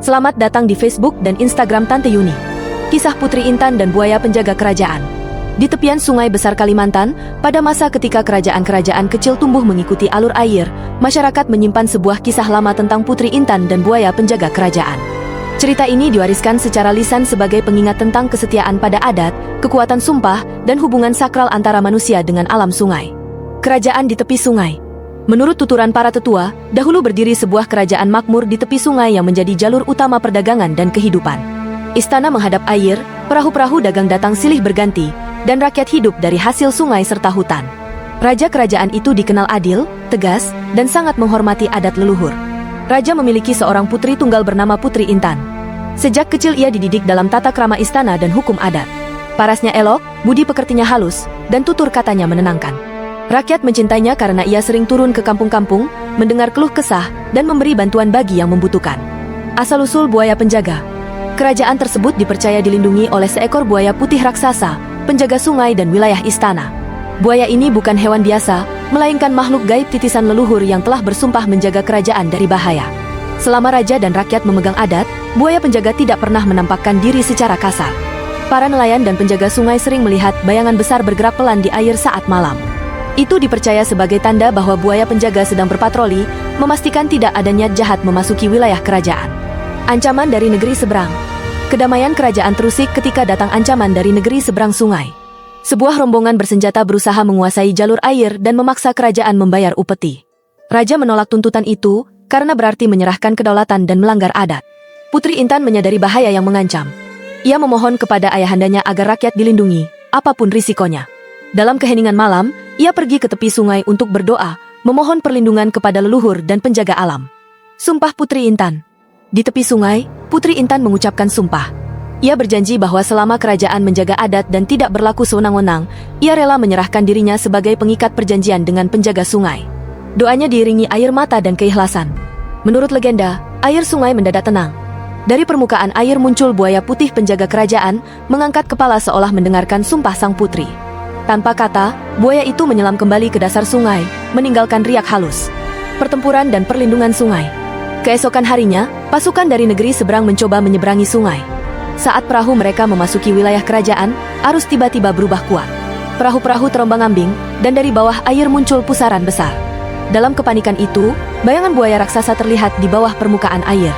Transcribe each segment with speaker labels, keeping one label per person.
Speaker 1: Selamat datang di Facebook dan Instagram Tante Yuni. Kisah Putri Intan dan buaya penjaga kerajaan. Di tepian Sungai Besar Kalimantan, pada masa ketika kerajaan-kerajaan kecil tumbuh mengikuti alur air, masyarakat menyimpan sebuah kisah lama tentang Putri Intan dan buaya penjaga kerajaan. Cerita ini diwariskan secara lisan sebagai pengingat tentang kesetiaan pada adat, kekuatan sumpah, dan hubungan sakral antara manusia dengan alam sungai. Kerajaan di tepi sungai. Menurut tuturan para tetua, dahulu berdiri sebuah kerajaan makmur di tepi sungai yang menjadi jalur utama perdagangan dan kehidupan. Istana menghadap air, perahu-perahu dagang datang silih berganti, dan rakyat hidup dari hasil sungai serta hutan. Raja kerajaan itu dikenal adil, tegas, dan sangat menghormati adat leluhur. Raja memiliki seorang putri tunggal bernama Putri Intan. Sejak kecil ia dididik dalam tata krama istana dan hukum adat. Parasnya elok, budi pekertinya halus, dan tutur katanya menenangkan. Rakyat mencintainya karena ia sering turun ke kampung-kampung, mendengar keluh kesah, dan memberi bantuan bagi yang membutuhkan. Asal-usul buaya penjaga. Kerajaan tersebut dipercaya dilindungi oleh seekor buaya putih raksasa, penjaga sungai dan wilayah istana. Buaya ini bukan hewan biasa, melainkan makhluk gaib titisan leluhur yang telah bersumpah menjaga kerajaan dari bahaya. Selama raja dan rakyat memegang adat, buaya penjaga tidak pernah menampakkan diri secara kasar. Para nelayan dan penjaga sungai sering melihat bayangan besar bergerak pelan di air saat malam. Itu dipercaya sebagai tanda bahwa buaya penjaga sedang berpatroli, memastikan tidak ada niat jahat memasuki wilayah kerajaan. Ancaman dari negeri seberang. Kedamaian kerajaan terusik ketika datang ancaman dari negeri seberang sungai. Sebuah rombongan bersenjata berusaha menguasai jalur air dan memaksa kerajaan membayar upeti. Raja menolak tuntutan itu, karena berarti menyerahkan kedaulatan dan melanggar adat. Putri Intan menyadari bahaya yang mengancam. Ia memohon kepada ayahandanya agar rakyat dilindungi, apapun risikonya. Dalam keheningan malam, ia pergi ke tepi sungai untuk berdoa, memohon perlindungan kepada leluhur dan penjaga alam. Sumpah Putri Intan. Di tepi sungai, Putri Intan mengucapkan sumpah. Ia berjanji bahwa selama kerajaan menjaga adat dan tidak berlaku sewenang-wenang, ia rela menyerahkan dirinya sebagai pengikat perjanjian dengan penjaga sungai. Doanya diiringi air mata dan keikhlasan. Menurut legenda, air sungai mendadak tenang. Dari permukaan air muncul buaya putih penjaga kerajaan, mengangkat kepala seolah mendengarkan sumpah sang putri. Tanpa kata, buaya itu menyelam kembali ke dasar sungai, meninggalkan riak halus. Pertempuran dan perlindungan sungai. Keesokan harinya, pasukan dari negeri seberang mencoba menyeberangi sungai. Saat perahu mereka memasuki wilayah kerajaan, arus tiba-tiba berubah kuat. Perahu-perahu terombang-ambing, dan dari bawah air muncul pusaran besar. Dalam kepanikan itu, bayangan buaya raksasa terlihat di bawah permukaan air.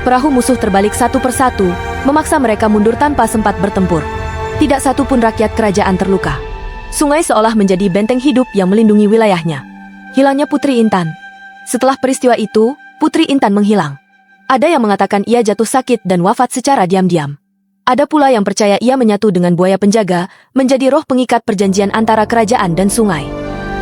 Speaker 1: Perahu musuh terbalik satu persatu, memaksa mereka mundur tanpa sempat bertempur. Tidak satu pun rakyat kerajaan terluka. Sungai seolah menjadi benteng hidup yang melindungi wilayahnya. Hilangnya Putri Intan. Setelah peristiwa itu, Putri Intan menghilang. Ada yang mengatakan ia jatuh sakit dan wafat secara diam-diam. Ada pula yang percaya ia menyatu dengan buaya penjaga, menjadi roh pengikat perjanjian antara kerajaan dan sungai.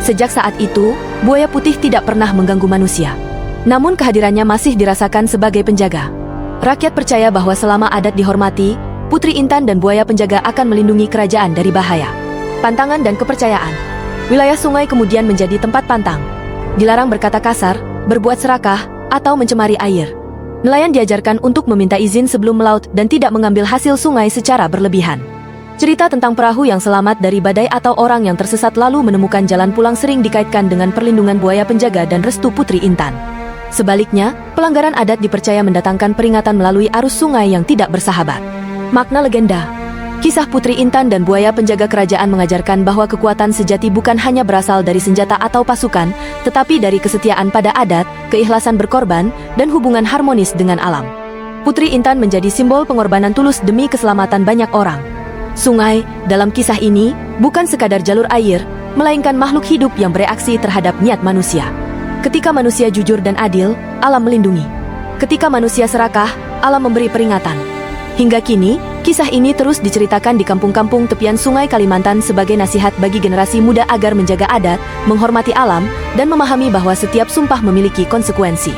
Speaker 1: Sejak saat itu, buaya putih tidak pernah mengganggu manusia. Namun kehadirannya masih dirasakan sebagai penjaga. Rakyat percaya bahwa selama adat dihormati, Putri Intan dan buaya penjaga akan melindungi kerajaan dari bahaya. Pantangan dan kepercayaan. Wilayah sungai kemudian menjadi tempat pantang. Dilarang berkata kasar, berbuat serakah, atau mencemari air. Nelayan diajarkan untuk meminta izin sebelum melaut dan tidak mengambil hasil sungai secara berlebihan. Cerita tentang perahu yang selamat dari badai atau orang yang tersesat lalu menemukan jalan pulang sering dikaitkan dengan perlindungan buaya penjaga dan restu Putri Intan. Sebaliknya, pelanggaran adat dipercaya mendatangkan peringatan melalui arus sungai yang tidak bersahabat. Makna legenda. Kisah Putri Intan dan buaya penjaga kerajaan mengajarkan bahwa kekuatan sejati bukan hanya berasal dari senjata atau pasukan, tetapi dari kesetiaan pada adat, keikhlasan berkorban, dan hubungan harmonis dengan alam. Putri Intan menjadi simbol pengorbanan tulus demi keselamatan banyak orang. Sungai, dalam kisah ini, bukan sekadar jalur air, melainkan makhluk hidup yang bereaksi terhadap niat manusia. Ketika manusia jujur dan adil, alam melindungi. Ketika manusia serakah, alam memberi peringatan. Hingga kini, kisah ini terus diceritakan di kampung-kampung tepian sungai Kalimantan sebagai nasihat bagi generasi muda agar menjaga adat, menghormati alam, dan memahami bahwa setiap sumpah memiliki konsekuensi.